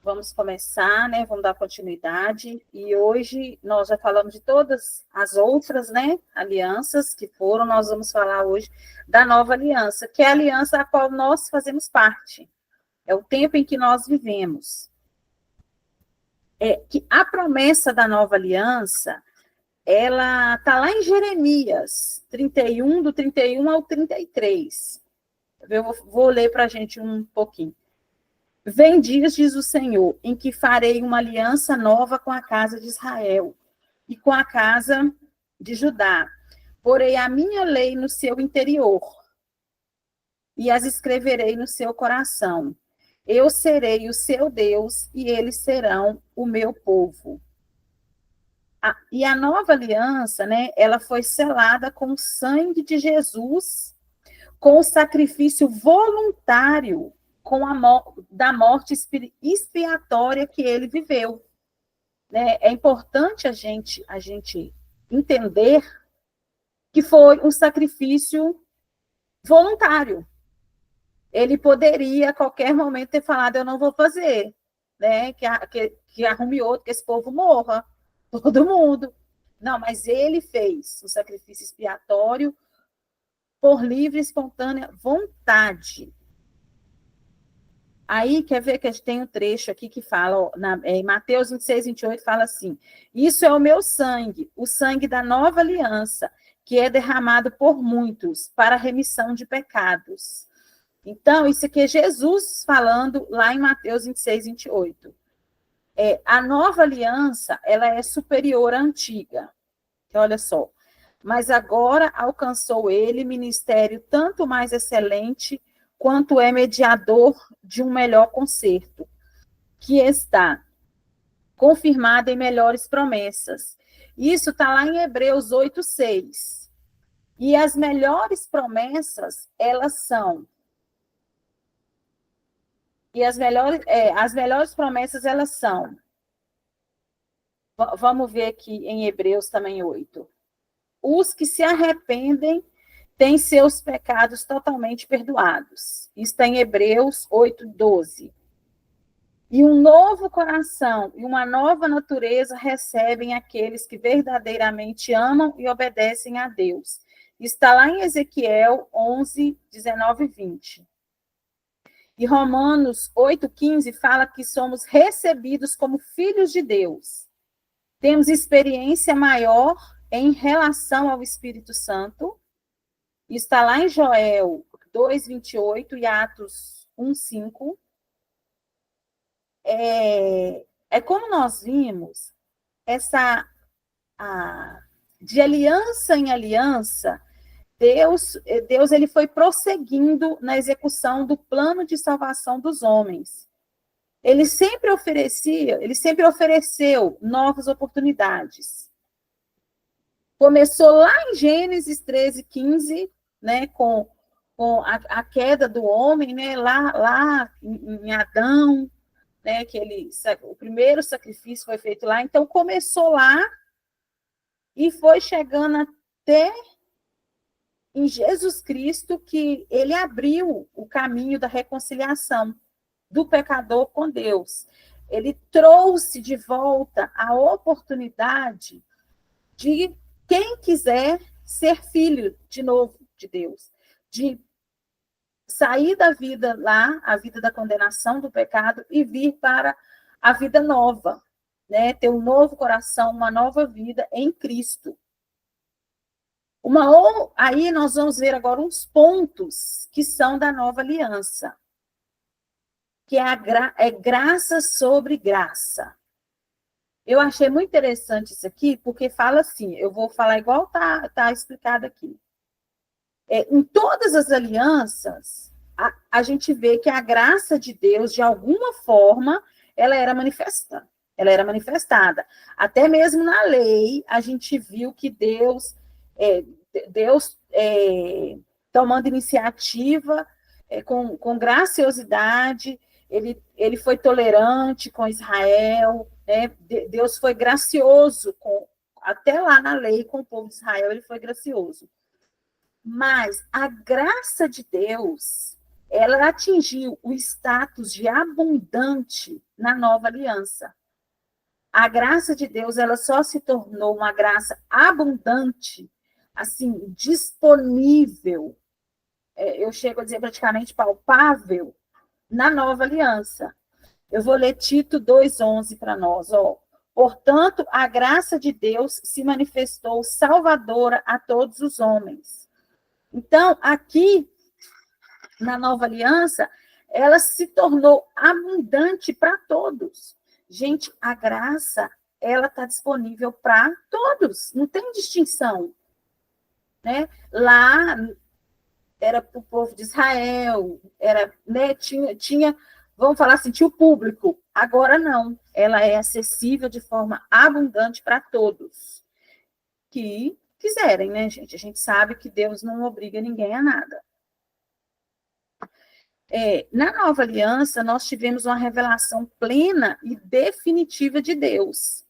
Vamos começar, né? Vamos dar continuidade. E hoje nós já falamos de todas as outras, né, alianças que foram. Nós vamos falar hoje da nova aliança, que é a aliança a qual nós fazemos parte. É o tempo em que nós vivemos. É que a promessa da nova aliança, ela está lá em Jeremias 31, do 31 ao 33. Eu vou ler para a gente um pouquinho. Vem dias, diz o Senhor, em que farei uma aliança nova com a casa de Israel e com a casa de Judá. Porei a minha lei no seu interior e as escreverei no seu coração. Eu serei o seu Deus e eles serão o meu povo. E a nova aliança, né, ela foi selada com o sangue de Jesus, com o sacrifício voluntário da morte expiatória que ele viveu. Né? É importante a gente entender que foi um sacrifício voluntário. Ele poderia, a qualquer momento, ter falado, eu não vou fazer, né? que arrume outro, que esse povo morra, todo mundo. Não, mas ele fez o sacrifício expiatório por livre e espontânea vontade. Aí, quer ver que a gente tem um trecho aqui que fala, ó, em Mateus 26, 28, fala assim, isso é o meu sangue, o sangue da nova aliança, que é derramado por muitos para a remissão de pecados. Então, isso aqui é Jesus falando lá em Mateus 26, 28. A nova aliança, ela é superior à antiga. Olha só. Mas agora alcançou ele ministério tanto mais excelente, quanto é mediador de um melhor concerto, que está confirmado em melhores promessas. Isso está lá em Hebreus 8:6. E as melhores promessas, elas são... as melhores promessas, elas são... Vamos ver aqui em Hebreus também 8. Os que se arrependem têm seus pecados totalmente perdoados. Está em Hebreus 8:12. E um novo coração e uma nova natureza recebem aqueles que verdadeiramente amam e obedecem a Deus. Está lá em Ezequiel 11, 19 e 20. E Romanos 8:15 fala que somos recebidos como filhos de Deus. Temos experiência maior em relação ao Espírito Santo. Está lá em Joel 2:28 e Atos 1:5. Como nós vimos, de aliança em aliança, Deus ele foi prosseguindo na execução do plano de salvação dos homens. Ele sempre ofereceu novas oportunidades. Começou lá em Gênesis 13:15, né, com a queda do homem, né, lá em Adão, né, o primeiro sacrifício foi feito lá. Então, começou lá e foi chegando até em Jesus Cristo, que ele abriu o caminho da reconciliação do pecador com Deus. Ele trouxe de volta a oportunidade de quem quiser ser filho de novo de Deus, de sair da vida lá, a vida da condenação do pecado, e vir para a vida nova, né? Ter um novo coração, uma nova vida em Cristo. Aí nós vamos ver agora uns pontos que são da nova aliança, que é graça sobre graça. Eu achei muito interessante isso aqui, porque fala assim, eu vou falar igual tá explicado aqui. Em todas as alianças, a gente vê que a graça de Deus, de alguma forma, ela era manifestada. Até mesmo na lei, a gente viu que Deus tomando iniciativa, com graciosidade, ele foi tolerante com Israel, né? Deus foi gracioso, até lá na lei, com o povo de Israel, ele foi gracioso. Mas a graça de Deus, ela atingiu o status de abundante na nova aliança. A graça de Deus, ela só se tornou uma graça abundante, assim, disponível, eu chego a dizer praticamente palpável, na nova aliança. Eu vou ler Tito 2,11 para nós, ó. Portanto, a graça de Deus se manifestou salvadora a todos os homens. Então, aqui, na nova aliança, ela se tornou abundante para todos. Gente, a graça, ela está disponível para todos, não tem distinção. Né? Lá era para o povo de Israel, era, né, tinha, vamos falar assim, tinha o público. Agora não, ela é acessível de forma abundante para todos que quiserem, né, gente? A gente sabe que Deus não obriga ninguém a nada. Na nova aliança, nós tivemos uma revelação plena e definitiva de Deus.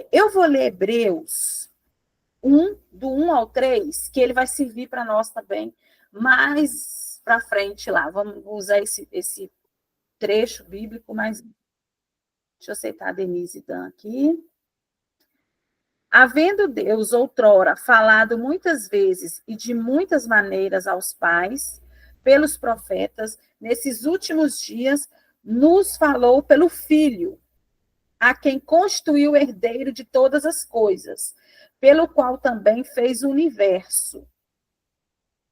Eu vou ler Hebreus 1, do 1 ao 3, que ele vai servir para nós também mais para frente lá. Vamos usar esse trecho bíblico, mas deixa eu aceitar a Denise Dan aqui. Havendo Deus outrora falado muitas vezes e de muitas maneiras aos pais, pelos profetas, nesses últimos dias, nos falou pelo Filho, a quem constituiu o herdeiro de todas as coisas, pelo qual também fez o universo.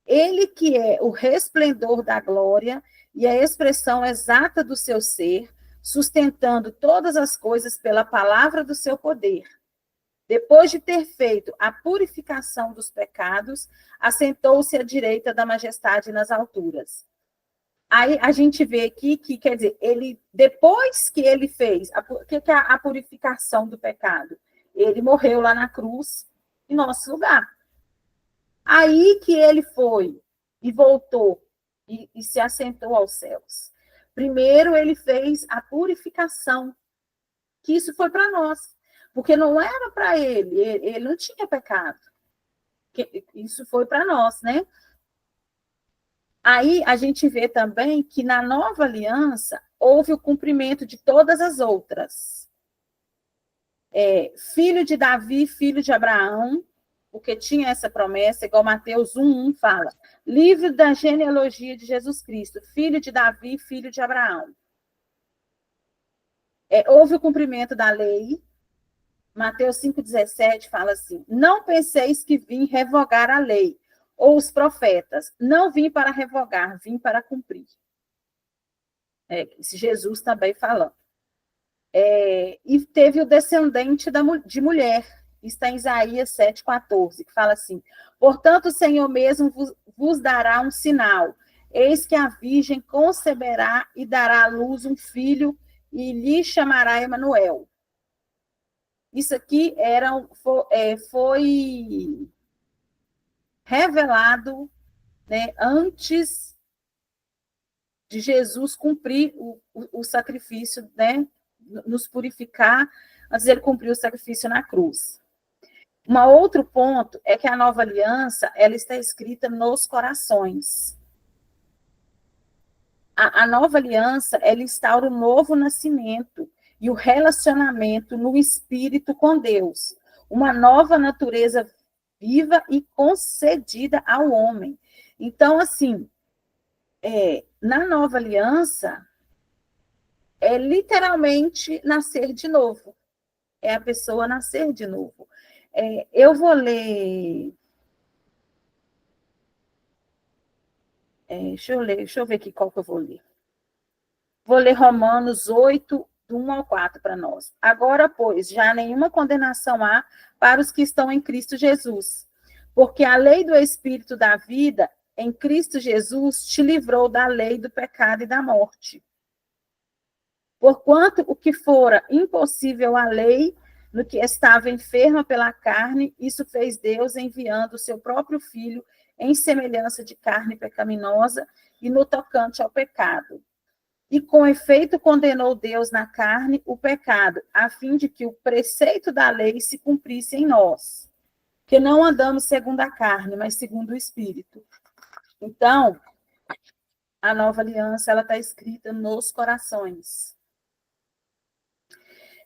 Ele que é o resplendor da glória e a expressão exata do seu ser, sustentando todas as coisas pela palavra do seu poder. Depois de ter feito a purificação dos pecados, assentou-se à direita da majestade nas alturas. Aí a gente vê aqui que, quer dizer, ele, depois que ele fez, o que é a purificação do pecado? Ele morreu lá na cruz, em nosso lugar. Aí que ele foi e voltou e se assentou aos céus. Primeiro ele fez a purificação, que isso foi para nós. Porque não era para ele não tinha pecado. Isso foi para nós, né? Aí a gente vê também que na nova aliança houve o cumprimento de todas as outras. Filho de Davi, filho de Abraão, porque tinha essa promessa, igual Mateus 1:1 fala. Livro da genealogia de Jesus Cristo, filho de Davi, filho de Abraão. Houve o cumprimento da lei. Mateus 5,17 fala assim: não penseis que vim revogar a lei, ou os profetas. Não vim para revogar, vim para cumprir. Jesus também falando. E teve o descendente de mulher, está em Isaías 7,14, que fala assim: portanto, o Senhor mesmo vos dará um sinal. Eis que a virgem conceberá e dará à luz um filho, e lhe chamará Emanuel. Isso aqui foi revelado, né, antes de Jesus cumprir o sacrifício, né, nos purificar, antes de ele cumprir o sacrifício na cruz. Um outro ponto é que a nova aliança, ela está escrita nos corações. A nova aliança, ela instaura o novo nascimento e o relacionamento no espírito com Deus. Uma nova natureza viva e concedida ao homem. Então, assim, na nova aliança, é literalmente nascer de novo. É a pessoa nascer de novo. Eu vou ler... deixa eu ver aqui qual que eu vou ler. Vou ler Romanos 8, do 1 ao 4 para nós. Agora, pois, já nenhuma condenação há para os que estão em Cristo Jesus, porque a lei do Espírito da vida em Cristo Jesus te livrou da lei do pecado e da morte. Porquanto o que fora impossível à lei, no que estava enferma pela carne, isso fez Deus enviando o seu próprio Filho em semelhança de carne pecaminosa e no tocante ao pecado. E com efeito condenou Deus na carne o pecado, a fim de que o preceito da lei se cumprisse em nós, que não andamos segundo a carne, mas segundo o Espírito. Então, a nova aliança, ela está escrita nos corações.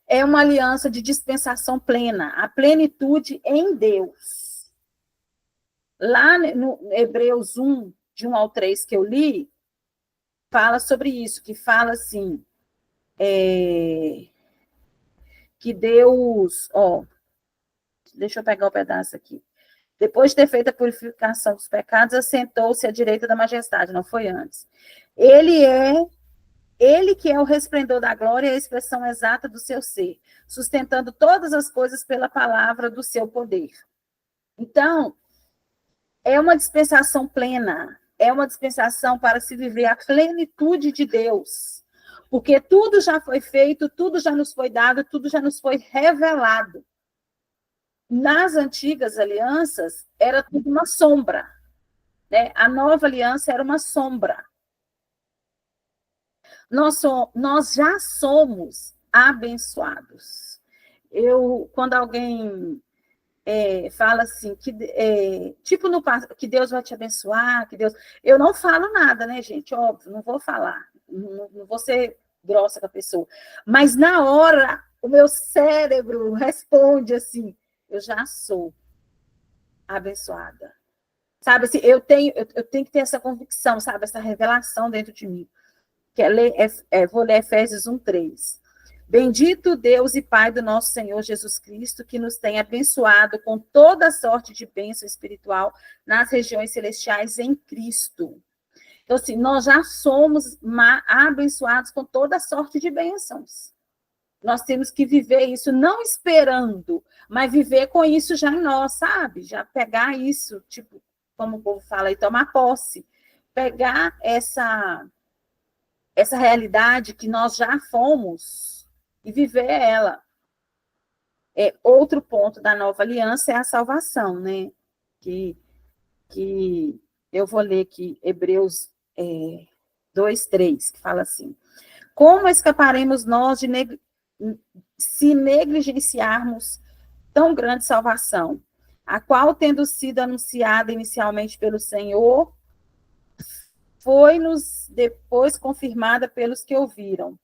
é uma aliança de dispensação plena, a plenitude em Deus. Lá no Hebreus 1, de 1 ao 3, que eu li, fala sobre isso, que fala assim, que Deus, deixa eu pegar o pedaço aqui. Depois de ter feito a purificação dos pecados, assentou-se à direita da majestade, não foi antes. Ele que é o resplendor da glória e a expressão exata do seu ser, sustentando todas as coisas pela palavra do seu poder. Então, é uma dispensação plena, é uma dispensação para se viver a plenitude de Deus. Porque tudo já foi feito, tudo já nos foi dado, tudo já nos foi revelado. Nas antigas alianças, era tudo uma sombra, né? A nova aliança era uma sombra. Nós já somos abençoados. Quando alguém fala assim, tipo que Deus vai te abençoar, eu não falo nada, né, gente? Óbvio, não vou falar, não vou ser grossa com a pessoa. Mas na hora, o meu cérebro responde assim, eu já sou abençoada. Sabe, assim, eu tenho que ter essa convicção, sabe, essa revelação dentro de mim. Vou ler Efésios 1:3. Bendito Deus e Pai do nosso Senhor Jesus Cristo, que nos tem abençoado com toda sorte de bênção espiritual nas regiões celestiais em Cristo. Então, assim, nós já somos abençoados com toda sorte de bênçãos. Nós temos que viver isso, não esperando, mas viver com isso já em nós, sabe? Já pegar isso, tipo, como o povo fala, e tomar posse. Pegar essa realidade que nós já fomos e viver ela. Outro ponto da nova aliança é a salvação, né? Que eu vou ler aqui, Hebreus 2:3, que fala assim: como escaparemos nós se negligenciarmos tão grande salvação, a qual, tendo sido anunciada inicialmente pelo Senhor, foi-nos depois confirmada pelos que ouviram.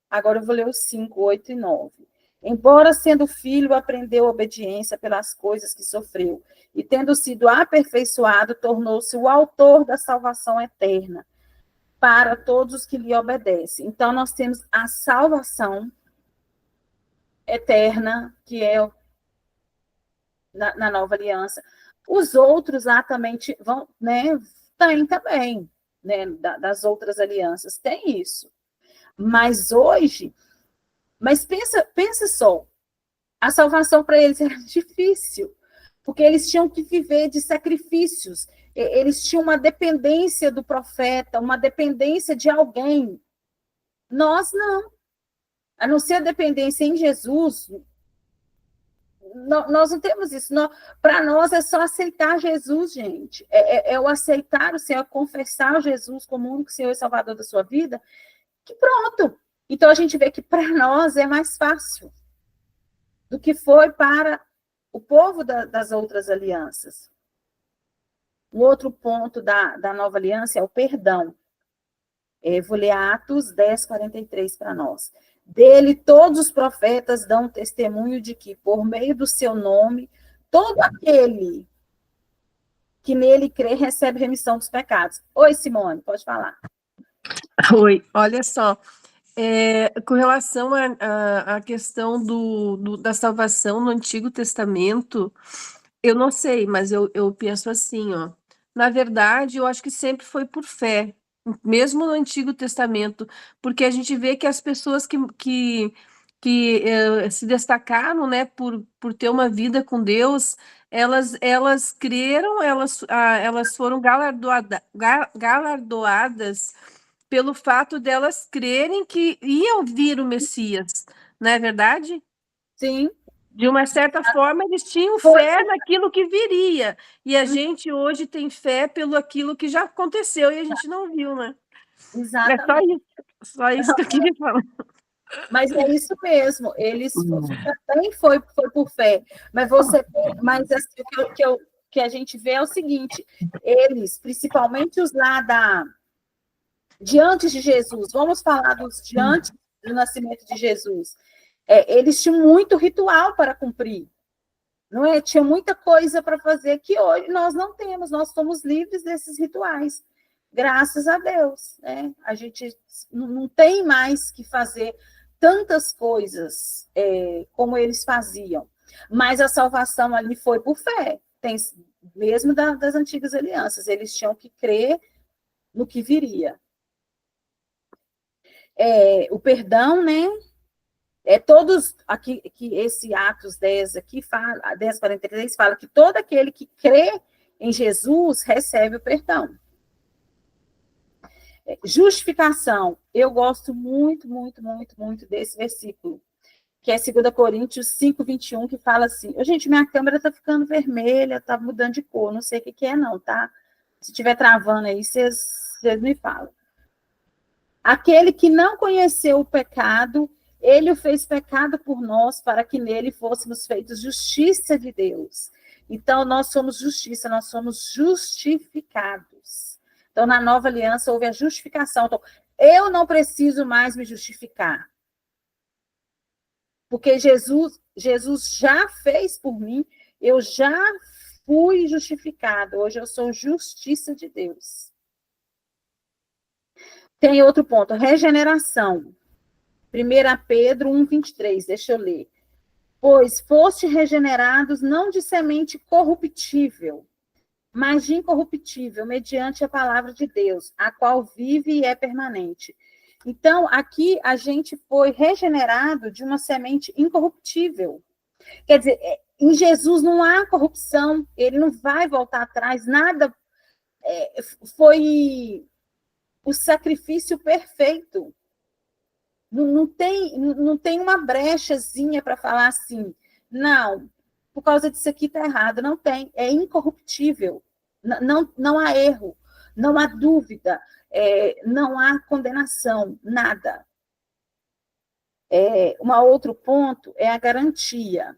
Agora eu vou ler os 5, 8 e 9. Embora sendo filho, aprendeu obediência pelas coisas que sofreu, e tendo sido aperfeiçoado, tornou-se o autor da salvação eterna para todos os que lhe obedecem. Então, nós temos a salvação eterna, que é na nova aliança. Os outros lá também vão, né? Tem também, né? Das outras alianças, tem isso. Mas hoje, pensa só, a salvação para eles era difícil, porque eles tinham que viver de sacrifícios, eles tinham uma dependência do profeta, uma dependência de alguém. Nós não. A não ser a dependência em Jesus, nós não temos isso. Para nós é só aceitar Jesus, gente. É o aceitar o Senhor, confessar Jesus como o único Senhor e Salvador da sua vida, que pronto. Então a gente vê que para nós é mais fácil do que foi para o povo das outras alianças. Um outro ponto da nova aliança é o perdão. Vou ler Atos 10:43 para nós. Dele, todos os profetas dão testemunho de que, por meio do seu nome, todo aquele que nele crê recebe remissão dos pecados. Oi, Simone, pode falar. Oi, olha só, com relação à questão da salvação no Antigo Testamento, eu não sei, mas eu penso assim, ó. Na verdade, eu acho que sempre foi por fé, mesmo no Antigo Testamento, porque a gente vê que as pessoas que se destacaram, né, por ter uma vida com Deus, elas creram, elas foram galardoadas pelo fato delas crerem que ia vir o Messias, não é verdade? Sim. De uma certa forma, eles tinham fé naquilo que viria. E a gente hoje tem fé pelo aquilo que já aconteceu e a gente não viu, né? Exatamente. Só isso que eu queria falar. Mas é isso mesmo, eles também foi por fé. Mas assim, que a gente vê é o seguinte: eles, principalmente os lá diante de Jesus, vamos falar dos diante do nascimento de Jesus. Eles tinham muito ritual para cumprir, não é? Tinha muita coisa para fazer que hoje nós não temos, nós somos livres desses rituais, graças a Deus, né? A gente não tem mais que fazer tantas coisas como eles faziam, mas a salvação ali foi por fé, mesmo das antigas alianças, eles tinham que crer no que viria. O perdão, né? Todos aqui, que esse Atos 10 aqui fala, 10:43 fala que todo aquele que crê em Jesus recebe o perdão. Justificação, eu gosto muito, muito, muito, muito desse versículo, que é 2 Coríntios 5:21, que fala assim, gente, minha câmera está ficando vermelha, está mudando de cor, não sei o que é não, tá? Se estiver travando aí, vocês me falam. Aquele que não conheceu o pecado, ele o fez pecado por nós, para que nele fôssemos feitos justiça de Deus. Então, nós somos justiça, nós somos justificados. Então, na nova aliança, houve a justificação. Então, eu não preciso mais me justificar. Porque Jesus já fez por mim, eu já fui justificado. Hoje eu sou justiça de Deus. Tem outro ponto, regeneração. 1 Pedro 1:23, deixa eu ler. Pois foste regenerados não de semente corruptível, mas de incorruptível, mediante a palavra de Deus, a qual vive e é permanente. Então, aqui a gente foi regenerado de uma semente incorruptível. Quer dizer, em Jesus não há corrupção, ele não vai voltar atrás, nada. Foi o sacrifício perfeito. Não tem uma brechazinha para falar assim, não, por causa disso aqui está errado. Não tem, é incorruptível. Não há erro, não há dúvida, não há condenação, nada. Um outro ponto é a garantia.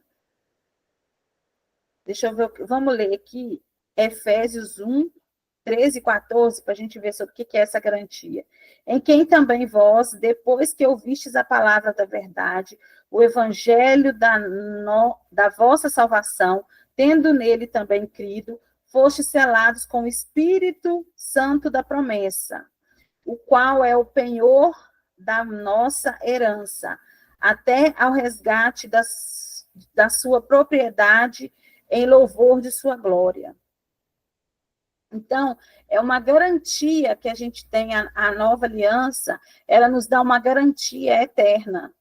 Deixa eu ver, vamos ler aqui, Efésios 1:13 e 14, para a gente ver sobre o que é essa garantia. Em quem também vós, depois que ouvistes a palavra da verdade, o evangelho da vossa salvação, tendo nele também crido, fostes selados com o Espírito Santo da promessa, o qual é o penhor da nossa herança, até ao resgate da sua propriedade, em louvor de sua glória. Então, é uma garantia que a gente tem, a nova aliança, ela nos dá uma garantia eterna,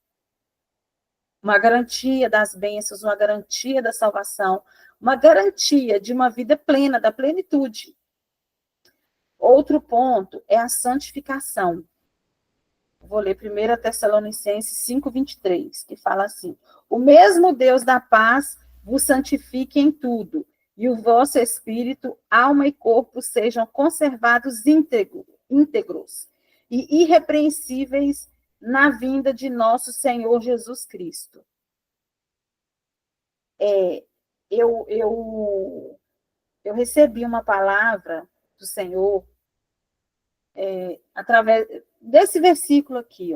uma garantia das bênçãos, uma garantia da salvação, uma garantia de uma vida plena, da plenitude. Outro ponto é a santificação. Vou ler 1 Tessalonicenses 5:23, que fala assim, o mesmo Deus da paz vos santifique em tudo, e o vosso espírito, alma e corpo sejam conservados íntegros e irrepreensíveis na vinda de nosso Senhor Jesus Cristo. Eu recebi uma palavra do Senhor através desse versículo aqui,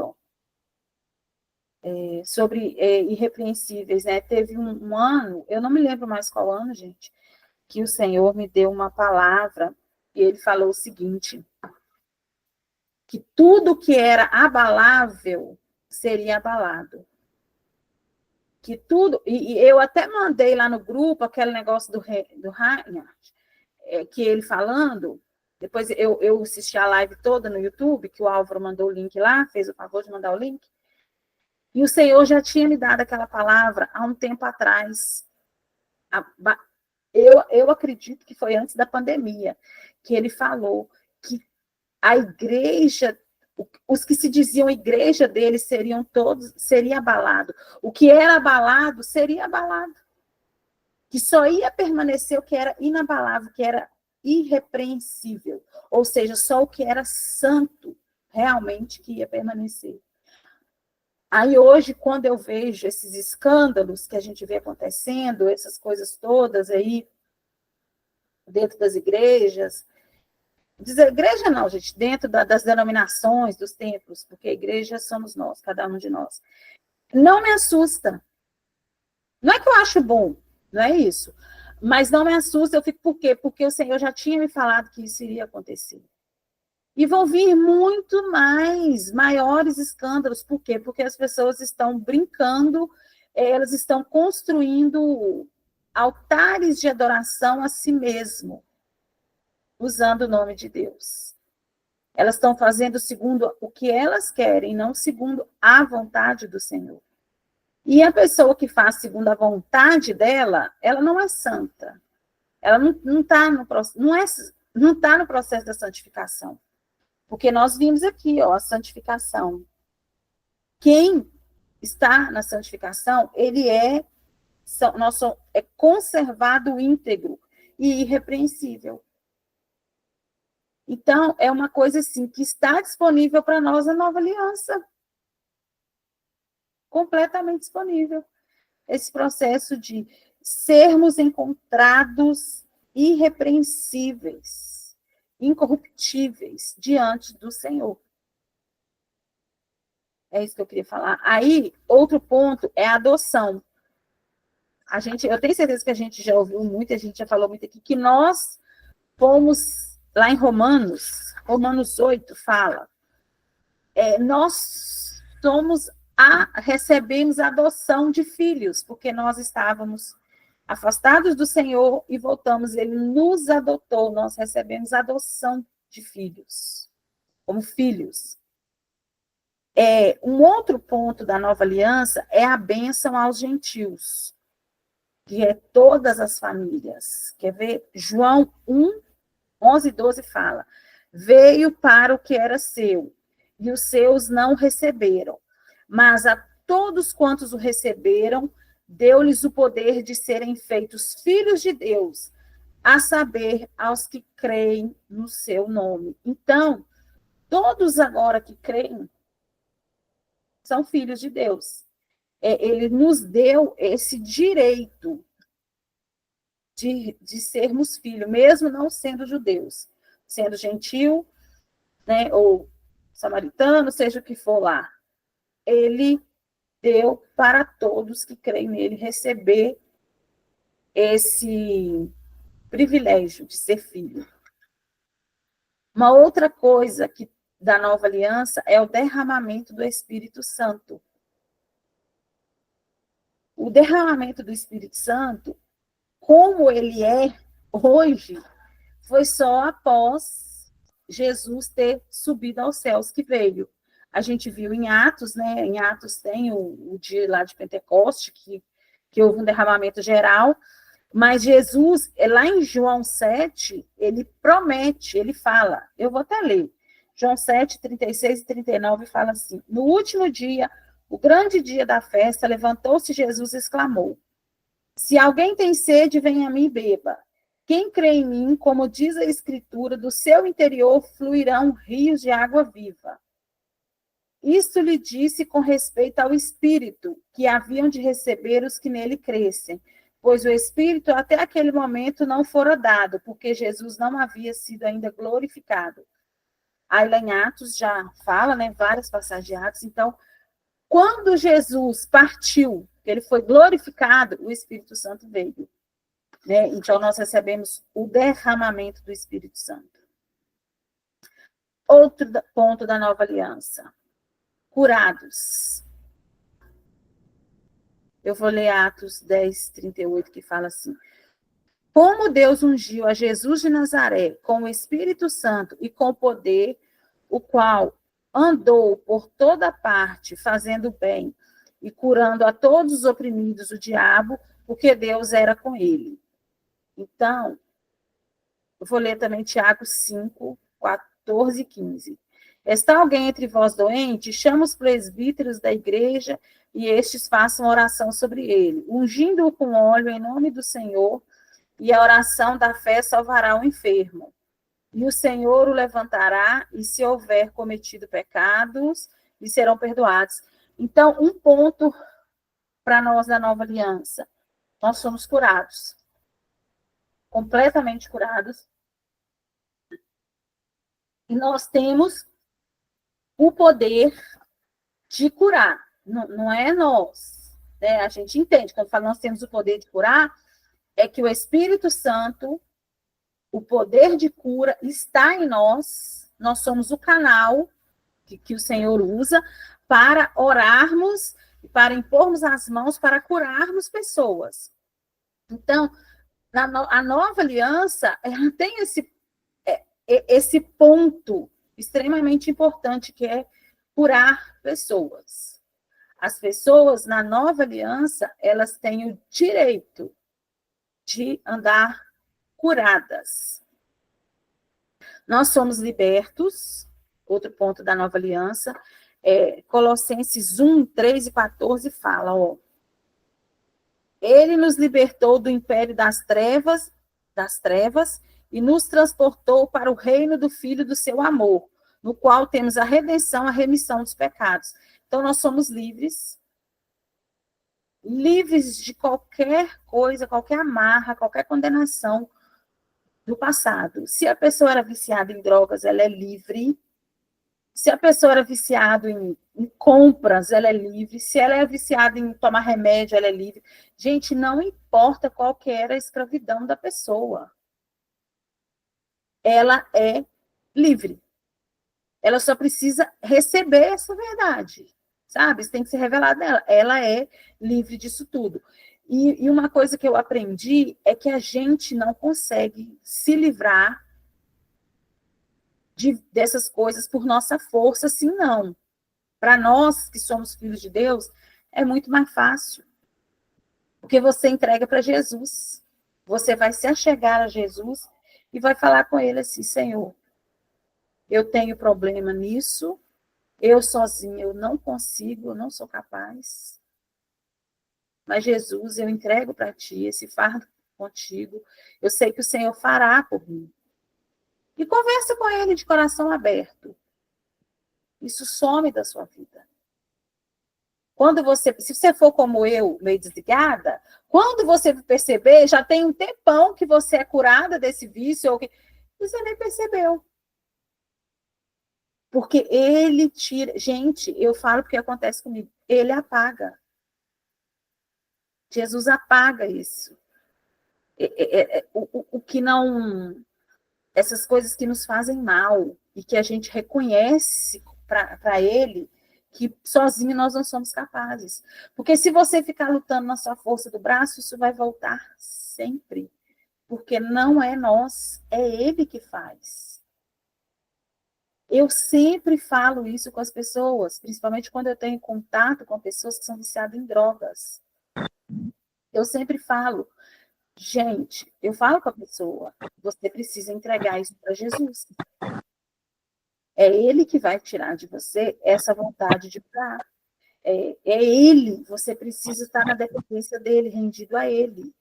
sobre irrepreensíveis, né? Teve um ano, eu não me lembro mais qual ano, gente, que o Senhor me deu uma palavra e ele falou o seguinte, que tudo que era abalável seria abalado. Que tudo, e eu até mandei lá no grupo aquele negócio do Reinhardt, que ele falando, depois eu assisti a live toda no YouTube, que o Álvaro mandou o link lá, fez o favor de mandar o link, e o Senhor já tinha me dado aquela palavra há um tempo atrás. Eu acredito que foi antes da pandemia, que ele falou que a igreja, os que se diziam igreja dele seria abalado. O que era abalado, seria abalado. Que só ia permanecer o que era inabalável, que era irrepreensível. Ou seja, só o que era santo, realmente, que ia permanecer. Aí hoje, quando eu vejo esses escândalos que a gente vê acontecendo, essas coisas todas aí, dentro das igrejas, igreja não, gente, dentro das denominações, dos templos, porque a igreja somos nós, cada um de nós. Não me assusta. Não é que eu acho bom, não é isso. Mas não me assusta, eu fico, por quê? Porque o Senhor já tinha me falado que isso iria acontecer. E vão vir muito mais, maiores escândalos. Por quê? Porque as pessoas estão brincando, elas estão construindo altares de adoração a si mesmo, usando o nome de Deus. Elas estão fazendo segundo o que elas querem, não segundo a vontade do Senhor. E a pessoa que faz segundo a vontade dela, ela não é santa. Ela não está não tá no processo da santificação. Porque nós vimos aqui, ó, a santificação. Quem está na santificação, ele é conservado íntegro e irrepreensível. Então, é uma coisa assim que está disponível para nós a nova aliança. Completamente disponível. Esse processo de sermos encontrados irrepreensíveis, incorruptíveis diante do Senhor. É isso que eu queria falar. Aí, outro ponto é a adoção. Eu tenho certeza que a gente já ouviu muito, a gente já falou muito aqui, que nós fomos, lá em Romanos 8 fala, nós recebemos a adoção de filhos, porque nós estávamos afastados do Senhor e voltamos, ele nos adotou, nós recebemos a adoção de filhos, como filhos. Um outro ponto da nova aliança é a bênção aos gentios, que é todas as famílias. Quer ver? João 1, 11 e 12 fala, veio para o que era seu, e os seus não receberam, mas a todos quantos o receberam, deu-lhes o poder de serem feitos filhos de Deus, a saber, aos que creem no seu nome. Então, todos agora que creem são filhos de Deus. Ele nos deu esse direito de sermos filhos, mesmo não sendo judeus, sendo gentil, né, ou samaritano, seja o que for lá. Ele deu para todos que creem nele receber esse privilégio de ser filho. Uma outra coisa da nova aliança é o derramamento do Espírito Santo. O derramamento do Espírito Santo, como ele é hoje, foi só após Jesus ter subido aos céus que veio. A gente viu em Atos, né? Em Atos tem o dia lá de Pentecoste, que houve um derramamento geral, mas Jesus, lá em João 7, ele promete, ele fala, eu vou até ler, João 7, 36 e 39 fala assim, no último dia, o grande dia da festa, levantou-se Jesus e exclamou, se alguém tem sede, venha a mim e beba. Quem crê em mim, como diz a Escritura, do seu interior fluirão rios de água viva. Isto lhe disse com respeito ao Espírito, que haviam de receber os que nele crescem, pois o Espírito até aquele momento não fora dado, porque Jesus não havia sido ainda glorificado. Aí lá em Atos já fala, né, várias passagens de Atos, então, quando Jesus partiu, ele foi glorificado, o Espírito Santo veio. Né? Então, nós recebemos o derramamento do Espírito Santo. Outro ponto da nova aliança. Curados. Eu vou ler Atos 10, 38, que fala assim. Como Deus ungiu a Jesus de Nazaré com o Espírito Santo e com poder, o qual andou por toda parte, fazendo bem e curando a todos os oprimidos do diabo, porque Deus era com ele. Então, eu vou ler também Tiago 5, 14 e 15. Está alguém entre vós doente? Chama os presbíteros da igreja e estes façam oração sobre ele, ungindo-o com óleo em nome do Senhor, e a oração da fé salvará o enfermo. E o Senhor o levantará, e se houver cometido pecados, lhe serão perdoados. Então, um ponto para nós da nova aliança. Nós somos curados. Completamente curados. E nós temos o poder de curar. não é nós. Né? A gente entende, quando fala nós temos o poder de curar, é que o Espírito Santo, o poder de cura está em nós somos o canal que o Senhor usa para orarmos, para impormos as mãos, para curarmos pessoas. Então, a nova aliança, ela tem esse ponto extremamente importante, que é curar pessoas. As pessoas na nova aliança, elas têm o direito de andar curadas. Nós somos libertos, outro ponto da nova aliança, Colossenses 1, 3 e 14 fala, ele nos libertou do império das trevas e nos transportou para o reino do Filho do seu amor, no qual temos a redenção, a remissão dos pecados. Então, nós somos livres de qualquer coisa, qualquer amarra, qualquer condenação do passado. Se a pessoa era viciada em drogas, ela é livre. Se a pessoa era viciada em compras, ela é livre. Se ela é viciada em tomar remédio, ela é livre. Gente, não importa qual que era a escravidão da pessoa. Ela é livre. Ela só precisa receber essa verdade, sabe? Isso tem que ser revelado nela. Ela é livre disso tudo. E uma coisa que eu aprendi é que a gente não consegue se livrar dessas coisas por nossa força, assim, não. Para nós que somos filhos de Deus, é muito mais fácil. Porque você entrega para Jesus. Você vai se achegar a Jesus e vai falar com ele assim, Senhor, eu tenho problema nisso, eu sozinho eu não consigo, eu não sou capaz. Mas Jesus, eu entrego para ti esse fardo contigo. Eu sei que o Senhor fará por mim. E conversa com ele de coração aberto. Isso some da sua vida. Se você for como eu, meio desligada, quando você perceber, já tem um tempão que você é curada desse vício, ou que você nem percebeu. Porque ele tira... Gente, eu falo porque acontece comigo. Ele apaga. Jesus apaga isso. O que não... Essas coisas que nos fazem mal e que a gente reconhece para ele que sozinho nós não somos capazes. Porque se você ficar lutando na sua força do braço, isso vai voltar sempre. Porque não é nós, é ele que faz. Eu sempre falo isso com as pessoas, principalmente quando eu tenho contato com pessoas que são viciadas em drogas. Eu sempre falo, gente, eu falo com a pessoa, você precisa entregar isso para Jesus. É ele que vai tirar de você essa vontade de curar. É ele, você precisa estar na dependência dele, rendido a ele.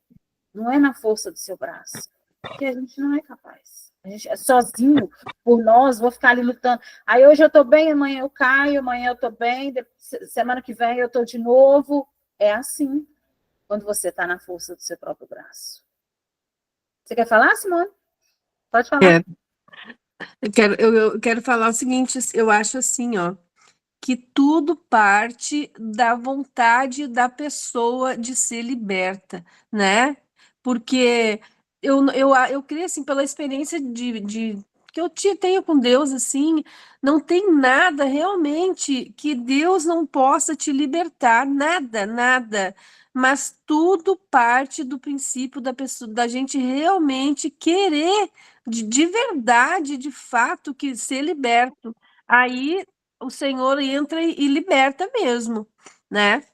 Não é na força do seu braço. Porque a gente não é capaz. A gente é sozinho, por nós, vou ficar ali lutando. Aí hoje eu estou bem, amanhã eu caio, amanhã eu estou bem, semana que vem eu estou de novo. É assim, quando você está na força do seu próprio braço. Você quer falar, Simone? Pode falar. Eu quero falar o seguinte, eu acho assim, que tudo parte da vontade da pessoa de ser liberta, né? Porque eu creio, assim, pela experiência que eu tenho com Deus, assim, não tem nada realmente que Deus não possa te libertar, nada, nada. Mas tudo parte do princípio da pessoa, da gente realmente querer, de verdade, de fato, que ser liberto. Aí o Senhor entra e liberta mesmo, né?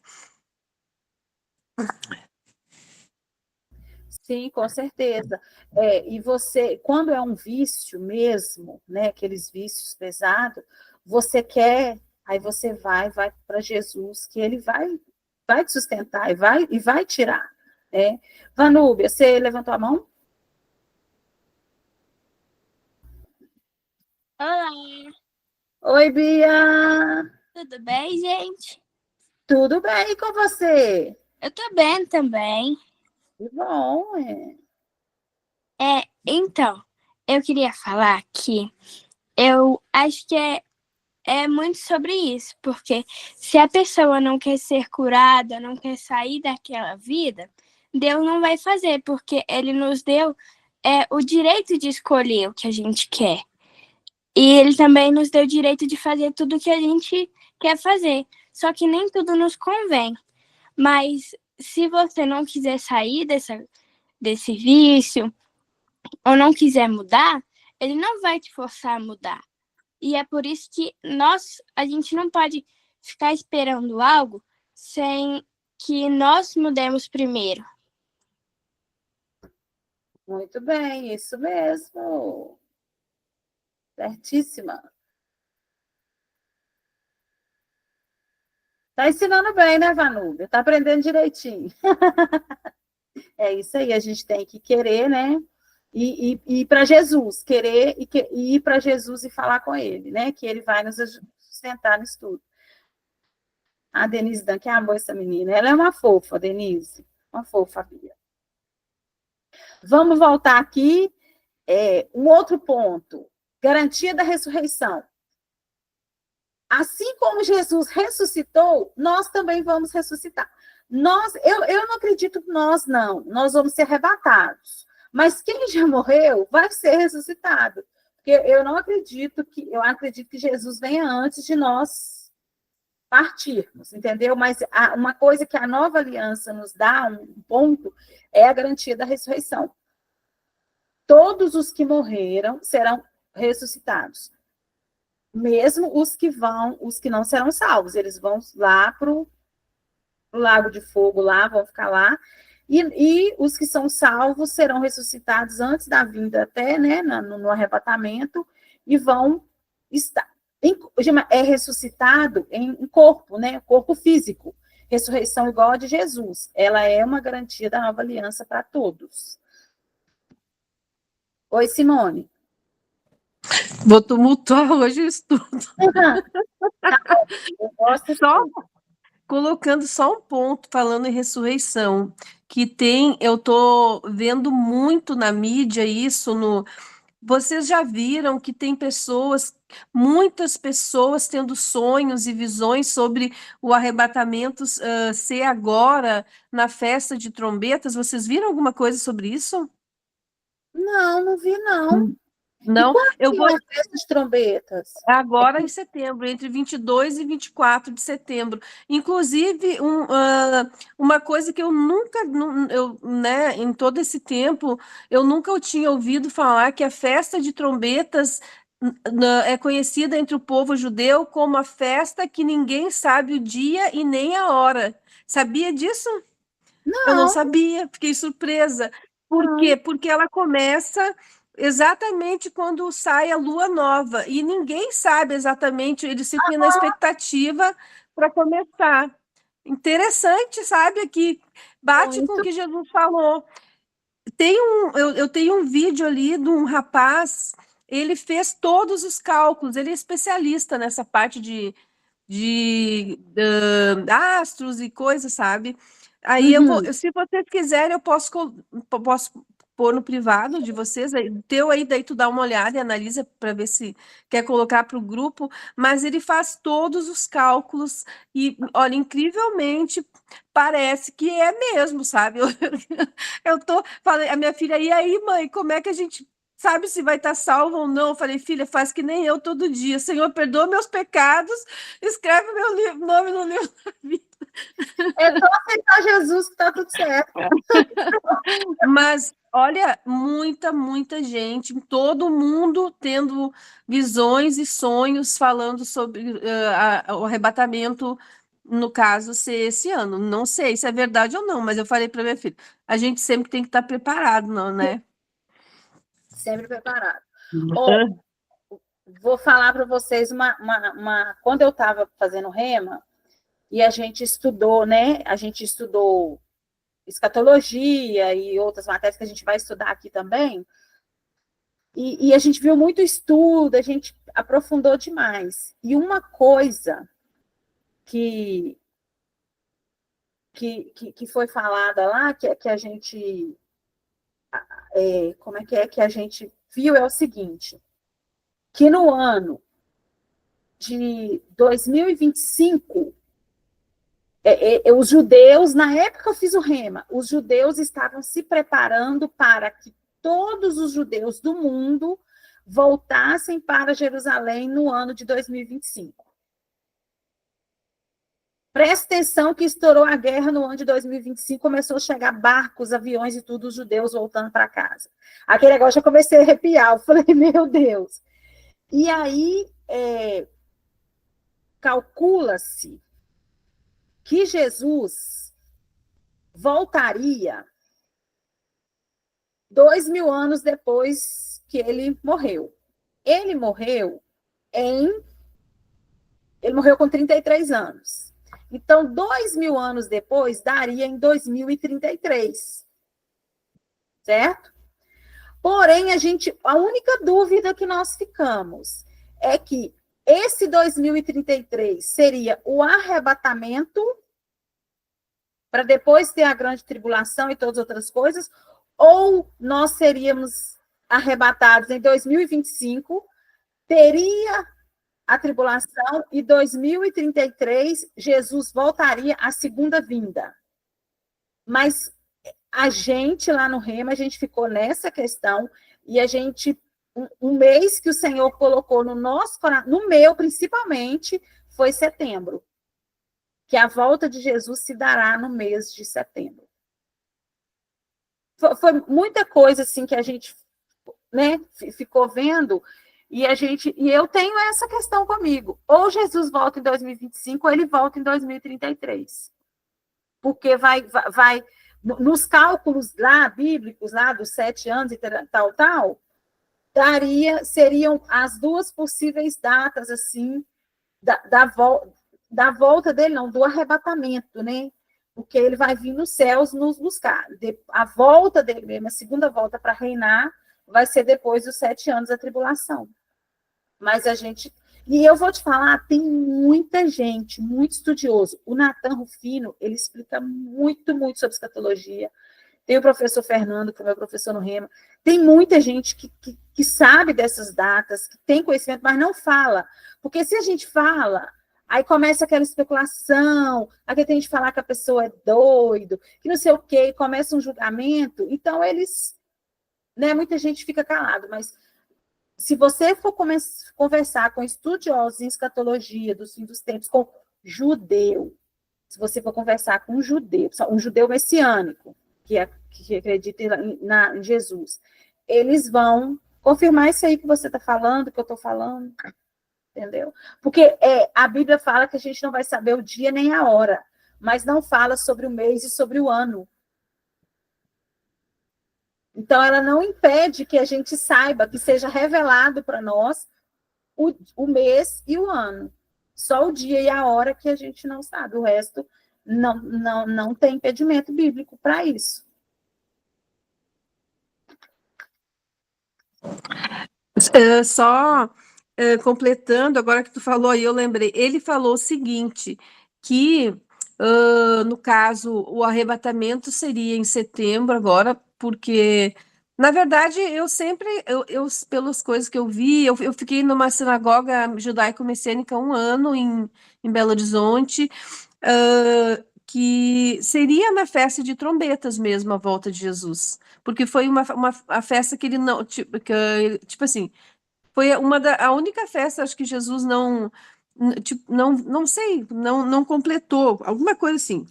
Sim, com certeza. E você, quando é um vício mesmo, né, aqueles vícios pesados, você quer, aí você vai para Jesus, que ele vai te sustentar e vai tirar. Né? Vanúbia, você levantou a mão? Olá, Oi, Bia! tudo bem, gente? Tudo bem com você? Eu tô bem também. Que bom, é. Então, eu queria falar que eu acho que é muito sobre isso, porque se a pessoa não quer ser curada, não quer sair daquela vida, Deus não vai fazer, porque Ele nos deu o direito de escolher o que a gente quer. E Ele também nos deu o direito de fazer tudo o que a gente quer fazer. Só que nem tudo nos convém. Mas se você não quiser sair desse vício, ou não quiser mudar, Ele não vai te forçar a mudar. E é por isso que a gente não pode ficar esperando algo sem que nós mudemos primeiro. Muito bem, isso mesmo. Certíssima. Está ensinando bem, né, Vanúbia? Está aprendendo direitinho. É isso aí, a gente tem que querer, né? E ir para Jesus, querer e ir para Jesus e falar com ele, né? Que ele vai nos sustentar nisso tudo. A Denise Dan, que amou essa menina. Ela é uma fofa, Denise. Uma fofa, Bia. Vamos voltar aqui. Um outro ponto. Garantia da ressurreição. Assim como Jesus ressuscitou, nós também vamos ressuscitar. Eu não acredito que nós vamos ser arrebatados. Mas quem já morreu vai ser ressuscitado. Porque eu acredito que Jesus venha antes de nós partirmos, entendeu? Mas uma coisa que a nova aliança nos dá, um ponto, é a garantia da ressurreição. Todos os que morreram serão ressuscitados. Mesmo os que não serão salvos, eles vão lá para o lago de fogo, lá, vão ficar lá, e os que são salvos serão ressuscitados antes da vinda até, né, no arrebatamento, e vão estar, ressuscitado em corpo, né, corpo físico, ressurreição igual a de Jesus, ela é uma garantia da nova aliança para todos. Oi, Simone. Vou tumultuar hoje o estudo. Eu gosto só colocando só um ponto, falando em ressurreição, que eu estou vendo muito na mídia isso, vocês já viram que tem muitas pessoas tendo sonhos e visões sobre o arrebatamento ser agora na festa de trombetas? Vocês viram alguma coisa sobre isso? Não vi, não. Não, eu vou. A festa de trombetas? Agora em setembro, entre 22 e 24 de setembro. Inclusive, uma coisa que eu nunca, né, em todo esse tempo, eu nunca tinha ouvido falar que a festa de trombetas é conhecida entre o povo judeu como a festa que ninguém sabe o dia e nem a hora. Sabia disso? Eu não Não. sabia, fiquei surpresa. Por quê? Porque ela começa exatamente quando sai a lua nova, e ninguém sabe exatamente, eles ficam na expectativa para começar. Interessante, sabe? Aqui bate com o que Jesus falou. Eu tenho um vídeo ali de um rapaz, ele fez todos os cálculos, ele é especialista nessa parte de astros e coisas, sabe? Aí se vocês quiserem, eu posso pôr no privado de vocês, teu aí, daí tu dá uma olhada e analisa para ver se quer colocar para o grupo, mas ele faz todos os cálculos e, olha, incrivelmente parece que é mesmo, sabe? Eu falei, a minha filha, e aí, mãe, como é que a gente sabe se vai estar salvo ou não? Eu falei, filha, faz que nem eu todo dia. Senhor, perdoa meus pecados, escreve meu nome no livro da vida. É só aceitar Jesus que está tudo certo. Mas, olha, muita gente, todo mundo tendo visões e sonhos falando sobre o arrebatamento, no caso, ser esse ano. Não sei se é verdade ou não, mas eu falei para minha filha, a gente sempre tem que estar preparado, não, né? Sempre preparado. Vou falar para vocês quando eu estava fazendo rema, e a gente estudou, né? A gente estudou escatologia e outras matérias que a gente vai estudar aqui também. E a gente viu muito estudo, a gente aprofundou demais. E uma coisa que foi falada lá, que a gente que a gente viu é o seguinte, que no ano de 2025, os judeus, na época que eu fiz o Rema, os judeus estavam se preparando para que todos os judeus do mundo voltassem para Jerusalém no ano de 2025. Presta atenção que estourou a guerra no ano de 2025, começou a chegar barcos, aviões e tudo, os judeus voltando para casa. Aquele negócio, eu comecei a arrepiar, eu falei, meu Deus. E aí, calcula-se que Jesus voltaria 2000 anos depois que ele morreu. Ele morreu com 33 anos. Então, 2000 anos depois, daria em 2033. Certo? Porém, a única dúvida que nós ficamos é que esse 2033 seria o arrebatamento, para depois ter a grande tribulação e todas as outras coisas, ou nós seríamos arrebatados em 2025, teria a tribulação, e 2033 Jesus voltaria à segunda vinda. Mas a gente lá no Rema, a gente ficou nessa questão, e a gente, um mês que o Senhor colocou no nosso coração, no meu principalmente, foi setembro, que a volta de Jesus se dará no mês de setembro. Foi muita coisa assim que a gente, né, ficou vendo, e eu tenho essa questão comigo. Ou Jesus volta em 2025, ou ele volta em 2033. Porque vai nos cálculos lá, bíblicos, lá dos 7 anos e tal, seriam as duas possíveis datas, assim, da volta dele, não, do arrebatamento, né? Porque ele vai vir nos céus nos buscar. A volta dele mesmo, a segunda volta para reinar, vai ser depois dos 7 anos da tribulação. Mas e eu vou te falar, tem muita gente, muito estudioso. O Nathan Rufino, ele explica muito, muito sobre escatologia. Tem o professor Fernando, que é meu professor no Rema. Tem muita gente que sabe dessas datas, que tem conhecimento, mas não fala. Porque se a gente fala, aí começa aquela especulação, aí tem gente falar que a pessoa é doido, que não sei o quê, começa um julgamento. Então, né, muita gente fica calado, mas se você for conversar com estudiosos em escatologia dos fins dos tempos, com judeu, se você for conversar com um judeu messiânico, que acredita em Jesus, eles vão confirmar isso aí que você está falando, que eu estou falando, entendeu? Porque a Bíblia fala que a gente não vai saber o dia nem a hora, mas não fala sobre o mês e sobre o ano. Então, ela não impede que a gente saiba, que seja revelado para nós o mês e o ano. Só o dia e a hora que a gente não sabe. O resto não tem impedimento bíblico para isso. Só completando, agora que tu falou aí, eu lembrei. Ele falou o seguinte, que, no caso, o arrebatamento seria em setembro agora, porque, na verdade, eu sempre, pelas coisas que eu vi, eu fiquei numa sinagoga judaico-messiânica 1 ano em Belo Horizonte, que seria na festa de trombetas mesmo, a volta de Jesus, porque foi a festa que ele não, tipo assim, foi a única festa, acho que Jesus não sei, não completou, alguma coisa assim.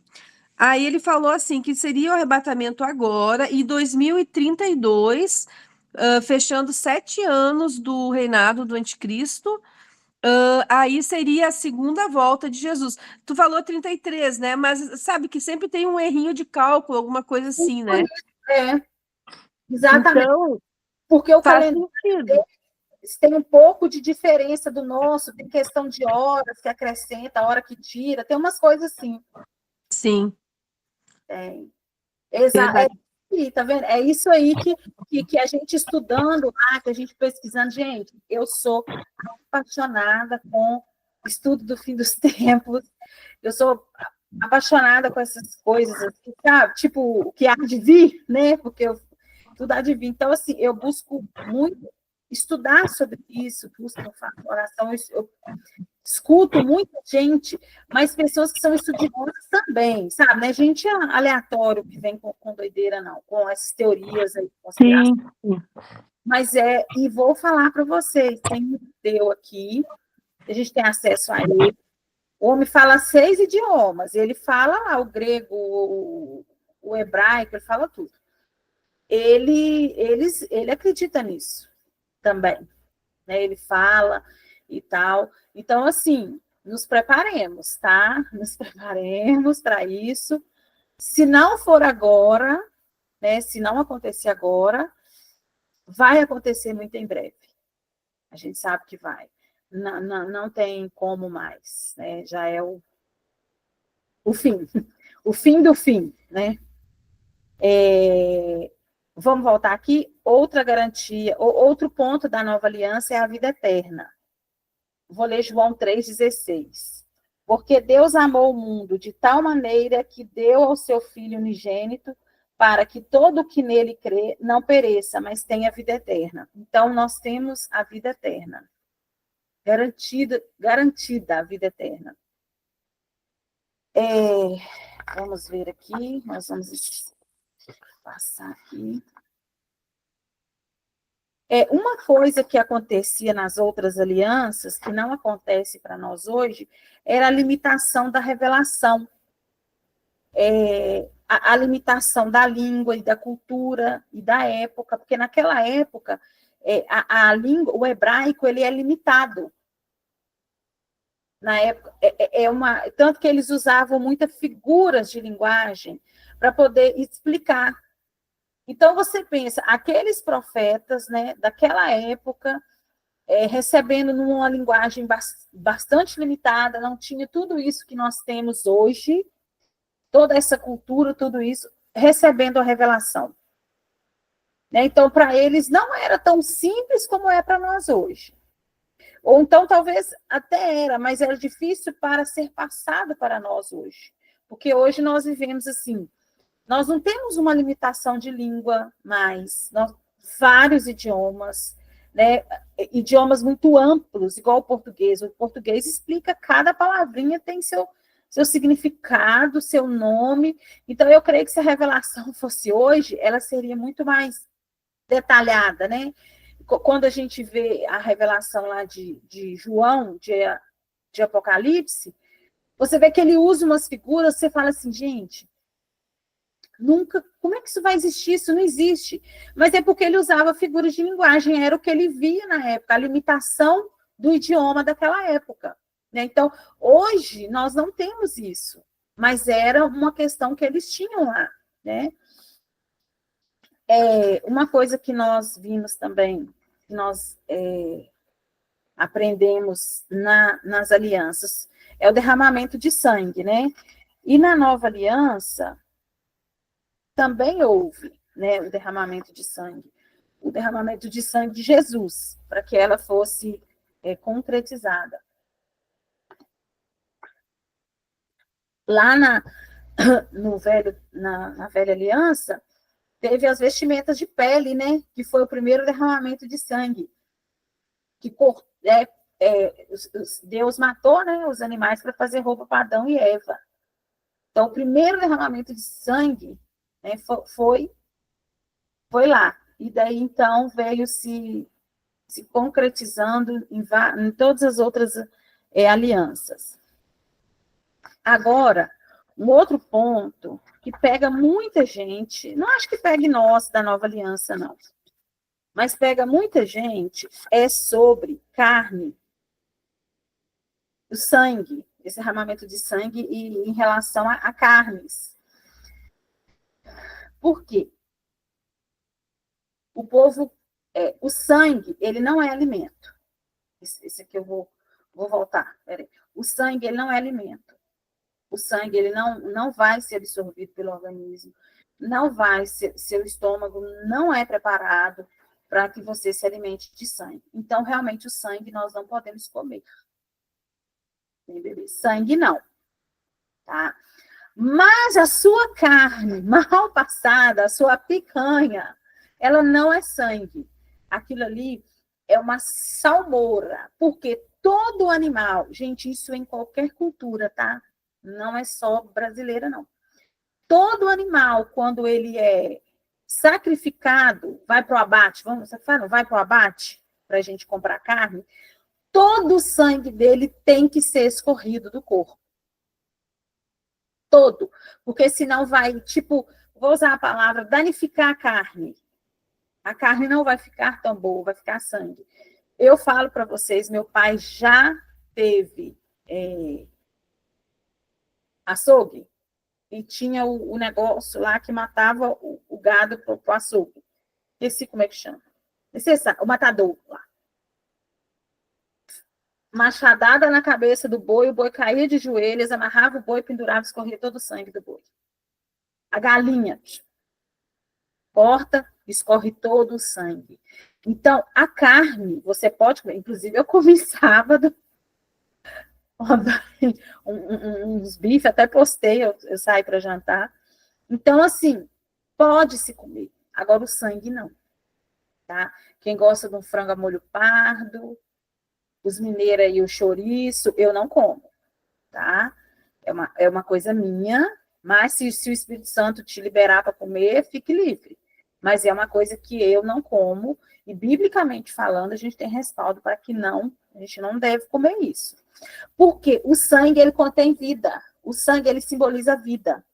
Aí ele falou assim, que seria o arrebatamento agora, e 2032, fechando 7 anos do reinado do anticristo, aí seria a segunda volta de Jesus. Tu falou 33, né? Mas sabe que sempre tem um errinho de cálculo, alguma coisa assim, né? Exatamente. Então, porque o calendário tem um pouco de diferença do nosso, tem questão de horas que acrescenta, a hora que tira, tem umas coisas assim. Sim. Exato. Tá vendo? É isso aí que a gente estudando lá, que a gente pesquisando, gente, eu sou apaixonada com o estudo do fim dos tempos, eu sou apaixonada com essas coisas, assim, sabe? Tipo, o que há de vir, né? Porque tudo há de vir. Então, assim, eu busco muito estudar sobre isso, busca oração. Eu escuto muita gente, mas pessoas que são estudiosas também, sabe? Não é gente aleatório que vem com doideira, não, com essas teorias aí, conspiração. Sim. Mas e vou falar para vocês, tem um judeu aqui, a gente tem acesso a ele. O homem fala 6 idiomas, ele fala lá o grego, o hebraico, ele fala tudo. Ele acredita nisso também, né? Ele fala e tal. Então, assim, nos preparemos, tá? Nos preparemos para isso. Se não for agora, né? Se não acontecer agora, vai acontecer muito em breve. A gente sabe que vai. Não tem como mais, né? Já é o fim do fim, né? Vamos voltar aqui. Outra garantia, outro ponto da nova aliança é a vida eterna. Vou ler João 3,16. Porque Deus amou o mundo de tal maneira que deu ao seu Filho unigênito, para que todo o que nele crê não pereça, mas tenha vida eterna. Então, nós temos a vida eterna. Garantida a vida eterna. Vamos ver aqui, nós vamos passar aqui. Uma coisa que acontecia nas outras alianças, que não acontece para nós hoje, era a limitação da revelação. A limitação da língua e da cultura e da época, porque naquela época a língua, o hebraico, ele é limitado. Na época, tanto que eles usavam muitas figuras de linguagem para poder explicar. Então, você pensa, aqueles profetas, né, daquela época, recebendo numa linguagem bastante limitada, não tinha tudo isso que nós temos hoje, toda essa cultura, tudo isso, recebendo a revelação. Né? Então, para eles, não era tão simples como é para nós hoje. Ou então, talvez até era, mas era difícil para ser passado para nós hoje. Porque hoje nós vivemos assim, nós não temos uma limitação de língua mais, vários idiomas, né? Idiomas muito amplos, igual o português. O português explica, cada palavrinha tem seu significado, seu nome. Então, eu creio que se a revelação fosse hoje, ela seria muito mais detalhada, né? Quando a gente vê a revelação lá de João, de Apocalipse, você vê que ele usa umas figuras, você fala assim, gente, nunca, como é que isso vai existir? Isso não existe. Mas é porque ele usava figuras de linguagem, era o que ele via na época, a limitação do idioma daquela época. Né? Então, hoje, nós não temos isso, mas era uma questão que eles tinham lá. Né? Uma coisa que nós vimos também, que nós aprendemos nas alianças, é o derramamento de sangue, né? E na nova aliança, também houve, né, o derramamento de sangue de Jesus, para que ela fosse concretizada. Lá na velha aliança, teve as vestimentas de pele, né, que foi o primeiro derramamento de sangue, que Deus matou, né, os animais para fazer roupa para Adão e Eva. Então, o primeiro derramamento de sangue, né, foi lá. E daí, então, veio se concretizando em todas as outras alianças. Agora, um outro ponto que pega muita gente, não acho que pegue nós da nova aliança, não, mas pega muita gente, é sobre carne, o sangue, esse derramamento de sangue e em relação a carnes. Por quê? O povo, o sangue, ele não é alimento. Esse aqui eu vou voltar. Peraí. O sangue, ele não é alimento. O sangue, ele não vai ser absorvido pelo organismo. Não vai ser, seu estômago não é preparado para que você se alimente de sangue. Então, realmente, o sangue nós não podemos comer. Nem beber. Sangue, não. Tá? Mas a sua carne mal passada, a sua picanha, ela não é sangue. Aquilo ali é uma salmoura, porque todo animal, gente, isso em qualquer cultura, tá? Não é só brasileira, não. Todo animal, quando ele é sacrificado, vai para o abate, você fala, vai para o abate para a gente comprar carne, todo o sangue dele tem que ser escorrido do corpo. Todo. Porque senão vai, tipo, vou usar a palavra, danificar a carne. A carne não vai ficar tão boa, vai ficar sangue. Eu falo para vocês, meu pai já teve açougue e tinha o negócio lá que matava o gado pro açougue. Esse, como é que chama? Esse, o matador lá. Machadada na cabeça do boi, o boi caía de joelhos, amarrava o boi, pendurava, escorria todo o sangue do boi. A galinha corta, escorre todo o sangue. Então, a carne, você pode comer. Inclusive, eu comi sábado uns bifes, até postei, eu saí para jantar. Então, assim, pode-se comer. Agora, o sangue, não. Tá? Quem gosta de um frango a molho pardo, os mineiros e o chouriço, eu não como. Tá? É uma coisa minha, mas se o Espírito Santo te liberar para comer, fique livre. Mas é uma coisa que eu não como, e biblicamente falando, a gente tem respaldo para que a gente não deve comer isso. Porque o sangue, ele contém vida. O sangue, ele simboliza a vida.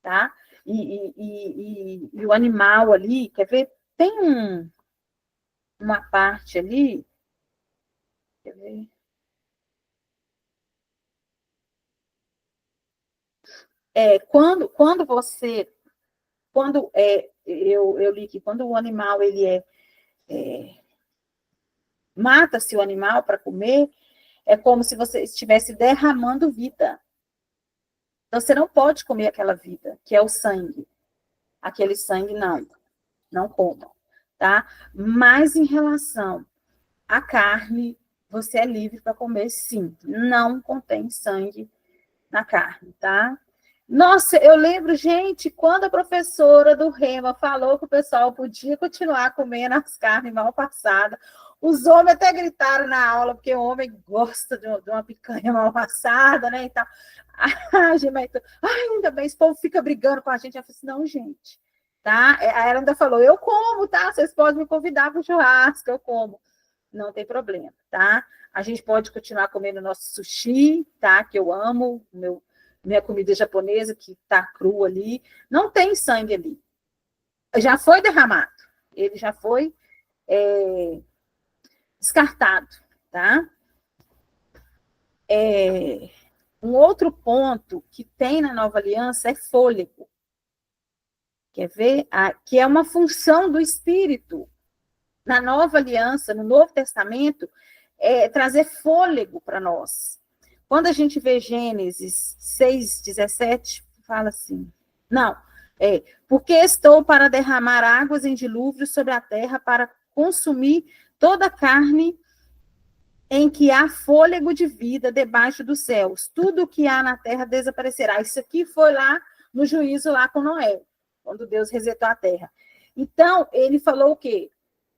Tá? E o animal ali, quer ver? Tem uma parte ali, quer ver? Eu li que quando o animal, mata-se o animal para comer, é como se você estivesse derramando vida. Então, você não pode comer aquela vida, que é o sangue. Aquele sangue, não coma, tá? Mas em relação à carne, você é livre para comer, sim. Não contém sangue na carne, tá? Nossa, eu lembro, gente, quando a professora do Rema falou que o pessoal podia continuar comendo as carnes mal passadas, os homens até gritaram na aula, porque o homem gosta de uma picanha mal passada, né, e tal. Ainda bem, esse povo fica brigando com a gente. Eu falei assim, não, gente, tá? Ela ainda falou, eu como, tá? Vocês podem me convidar para o churrasco, eu como. Não tem problema, tá? A gente pode continuar comendo nosso sushi, tá? Que eu amo, minha comida japonesa, que está crua ali, não tem sangue ali. Já foi derramado, ele já foi descartado, tá? Um outro ponto que tem na Nova Aliança é fôlego. Quer ver? Que é uma função do Espírito. Na Nova Aliança, no Novo Testamento, trazer fôlego para nós. Quando a gente vê Gênesis 6:17, fala assim, porque estou para derramar águas em dilúvio sobre a terra para consumir toda a carne em que há fôlego de vida debaixo dos céus. Tudo o que há na terra desaparecerá. Isso aqui foi lá no juízo lá com Noé, quando Deus resetou a terra. Então, ele falou o quê?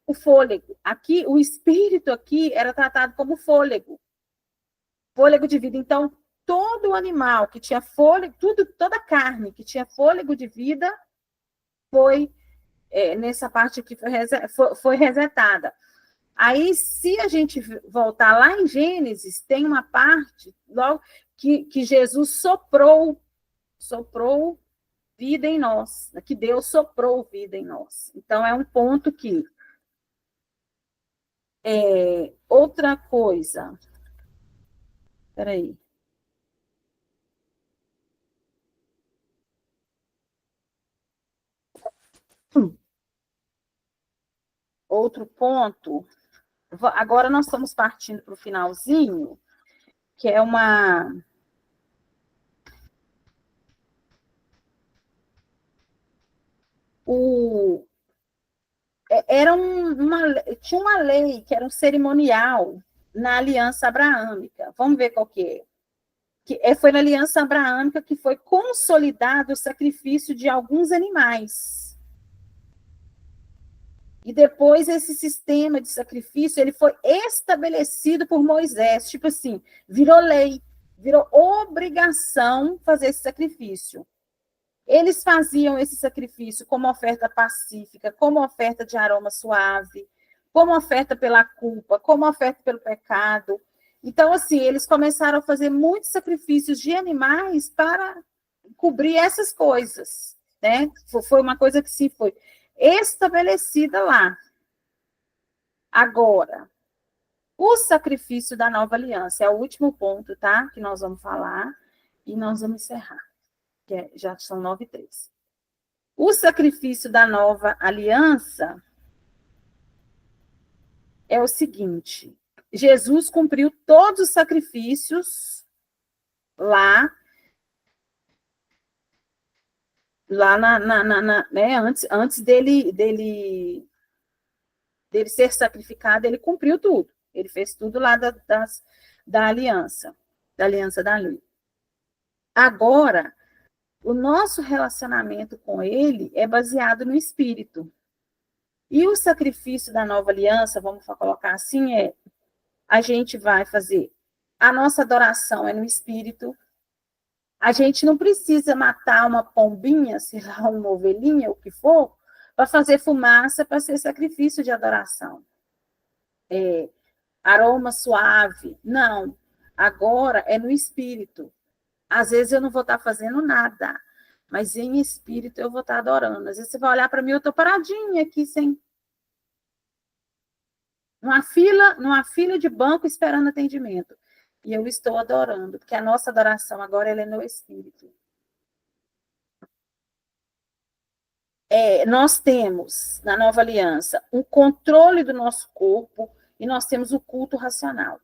O fôlego. Aqui, o espírito aqui era tratado como fôlego. Fôlego de vida. Então, todo animal que tinha fôlego, toda carne que tinha fôlego de vida foi, nessa parte aqui, foi resetada. Aí, se a gente voltar lá em Gênesis, tem uma parte logo que Jesus soprou vida em nós, que Deus soprou vida em nós. Então, é um ponto que... outra coisa... Espera aí. Outro ponto... Agora nós estamos partindo para o finalzinho, que é tinha uma lei que era um cerimonial na aliança abraâmica. Vamos ver qual que é. Foi na aliança abraâmica que foi consolidado o sacrifício de alguns animais. E depois esse sistema de sacrifício, ele foi estabelecido por Moisés, tipo assim, virou lei, virou obrigação fazer esse sacrifício. Eles faziam esse sacrifício como oferta pacífica, como oferta de aroma suave, como oferta pela culpa, como oferta pelo pecado. Então, assim, eles começaram a fazer muitos sacrifícios de animais para cobrir essas coisas, né? Foi uma coisa que se foi estabelecida lá. Agora, o sacrifício da nova aliança é o último ponto, tá? Que nós vamos falar e nós vamos encerrar, que já são 9:03. O sacrifício da nova aliança é o seguinte: Jesus cumpriu todos os sacrifícios lá né, antes dele ser sacrificado, ele cumpriu tudo. Ele fez tudo lá da aliança da lei. Agora, o nosso relacionamento com ele é baseado no Espírito. E o sacrifício da nova aliança, vamos colocar assim, a gente vai fazer, a nossa adoração é no Espírito. A gente não precisa matar uma pombinha, sei lá, uma ovelhinha, o que for, para fazer fumaça, para ser sacrifício de adoração. Aroma suave. Não. Agora é no Espírito. Às vezes eu não vou estar fazendo nada, mas em espírito eu vou estar adorando. Às vezes você vai olhar para mim, eu estou paradinha aqui, numa fila de banco esperando atendimento. E eu estou adorando, porque a nossa adoração agora ela é no Espírito. Nós temos, na nova aliança, um controle do nosso corpo e nós temos o culto racional.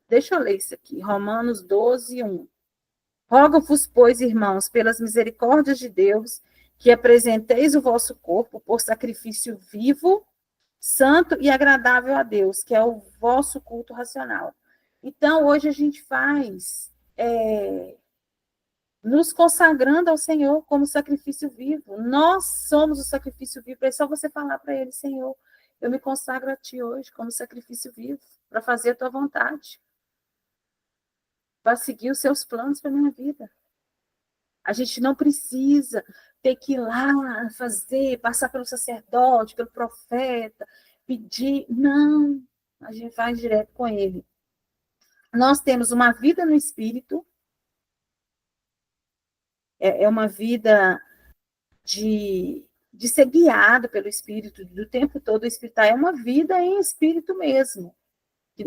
Deixa eu ler isso aqui, Romanos 12:1. Rogo-vos, pois, irmãos, pelas misericórdias de Deus, que apresenteis o vosso corpo por sacrifício vivo, santo e agradável a Deus, que é o vosso culto racional. Então, hoje a gente faz nos consagrando ao Senhor como sacrifício vivo. Nós somos o sacrifício vivo. É só você falar para ele: Senhor, eu me consagro a ti hoje como sacrifício vivo, para fazer a tua vontade, para seguir os seus planos para a minha vida. A gente não precisa ter que ir lá fazer, passar pelo sacerdote, pelo profeta, pedir. Não, a gente faz direto com ele. Nós temos uma vida no Espírito, é uma vida de ser guiado pelo Espírito, do tempo todo o Espírito. É uma vida em Espírito mesmo,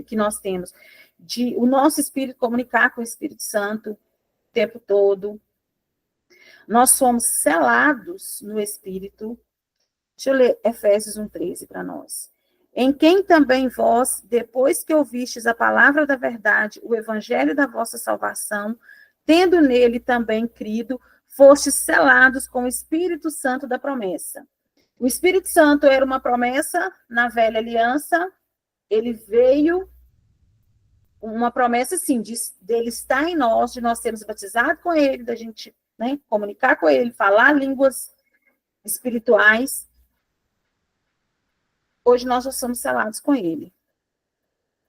que nós temos. De o nosso Espírito comunicar com o Espírito Santo o tempo todo. Nós somos selados no Espírito. Deixa eu ler Efésios 1:13 para nós. Em quem também vós, depois que ouvistes a palavra da verdade, o evangelho da vossa salvação, tendo nele também crido, fostes selados com o Espírito Santo da promessa. O Espírito Santo era uma promessa na velha aliança, ele veio, uma promessa, assim, dele estar em nós, de nós sermos batizados com ele, da gente, né, comunicar com ele, falar línguas espirituais. Hoje nós já somos selados com ele.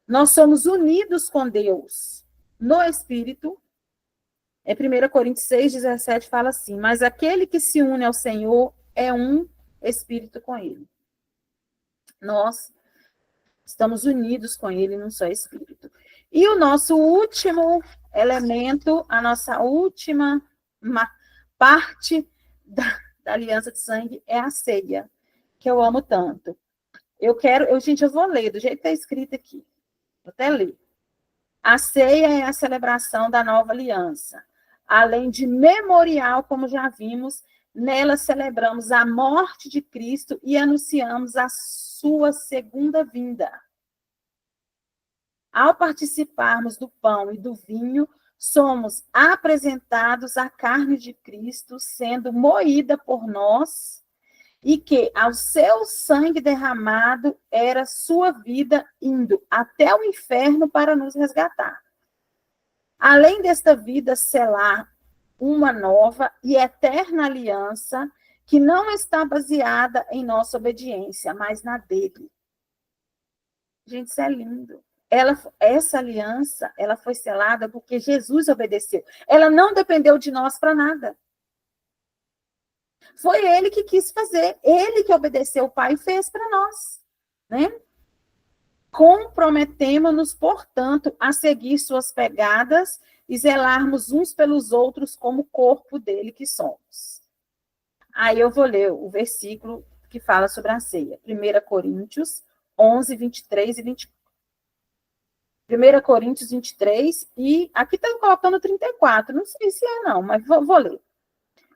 Nós somos unidos com Deus no Espírito. 1 Coríntios 6:17 fala assim: mas aquele que se une ao Senhor é um Espírito com ele. Nós estamos unidos com ele num só Espírito. E o nosso último elemento, a nossa última parte da aliança de sangue é a ceia, que eu amo tanto. Gente, eu vou ler do jeito que está escrito aqui. Vou até ler. A ceia é a celebração da nova aliança. Além de memorial, como já vimos, nela celebramos a morte de Cristo e anunciamos a sua segunda vinda. Ao participarmos do pão e do vinho, somos apresentados à carne de Cristo, sendo moída por nós, e que ao seu sangue derramado era sua vida indo até o inferno para nos resgatar. Além desta vida selar uma nova e eterna aliança que não está baseada em nossa obediência, mas na dele. Gente, isso é lindo. Essa aliança, ela foi selada porque Jesus obedeceu. Ela não dependeu de nós para nada. Foi ele que quis fazer, ele que obedeceu o Pai e fez para nós, né? Comprometemo-nos, portanto, a seguir suas pegadas e zelarmos uns pelos outros como corpo dele que somos. Aí eu vou ler o versículo que fala sobre a ceia. 1 Coríntios 11, 23 e 24. 1 Coríntios 23, e aqui está colocando 34, não sei se é não, mas vou ler.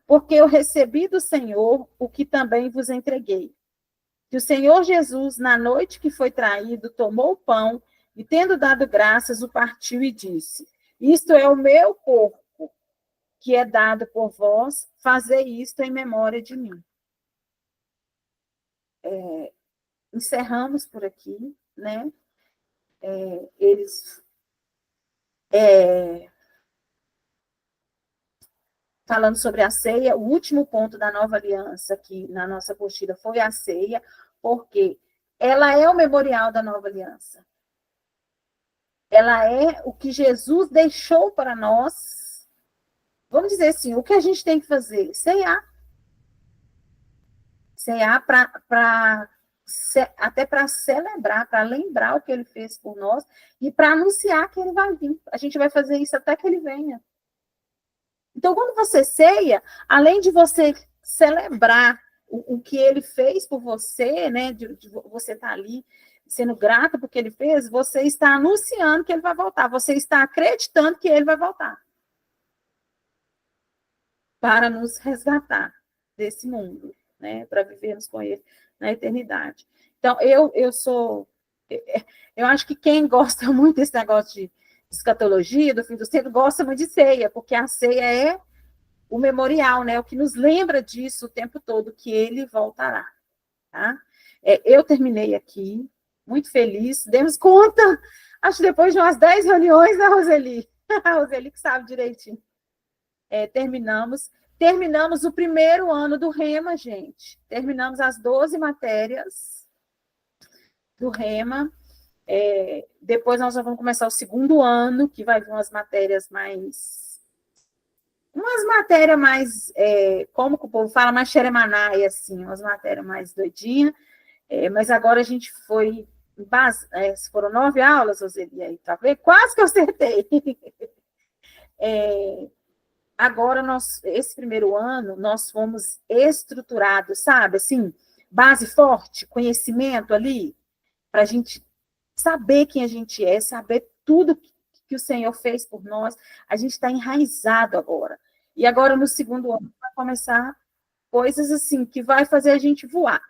Porque eu recebi do Senhor o que também vos entreguei. Que o Senhor Jesus, na noite que foi traído, tomou o pão e, tendo dado graças, o partiu e disse: isto é o meu corpo, que é dado por vós, fazei isto em memória de mim. Encerramos por aqui, né? Falando sobre a ceia, o último ponto da nova aliança aqui na nossa apostila foi a ceia, porque ela é o memorial da nova aliança. Ela é o que Jesus deixou para nós. Vamos dizer assim, o que a gente tem que fazer? Ceiar. Ceiar até para celebrar, para lembrar o que ele fez por nós e para anunciar que ele vai vir. A gente vai fazer isso até que ele venha. Então, quando você ceia, além de você celebrar o que ele fez por você, né, de você estar ali sendo grato porque ele fez, você está anunciando que ele vai voltar, você está acreditando que ele vai voltar para nos resgatar desse mundo, né, para vivermos com ele na eternidade. Então, eu acho que quem gosta muito desse negócio de escatologia, do fim do tempo, gosta muito de ceia, porque a ceia é o memorial, né? O que nos lembra disso o tempo todo, que ele voltará. Tá? Eu terminei aqui, muito feliz, demos conta, acho que depois de umas 10 reuniões, né, Roseli? A Roseli que sabe direitinho. Terminamos o primeiro ano do Rema, gente. Terminamos as 12 matérias do Rema. Depois nós já vamos começar o segundo ano, que vai vir umas matérias mais, como que o povo fala, mais xeremanai, assim, umas matérias mais doidinhas, mas agora a gente foi, foram 9 aulas, Roseli, aí, tá vendo? Quase que eu acertei. Agora, esse primeiro ano, nós fomos estruturados, sabe, assim, base forte, conhecimento ali, para a gente saber quem a gente é, saber tudo que o Senhor fez por nós. A gente está enraizado agora. E agora, no segundo ano, vai começar coisas assim, que vai fazer a gente voar.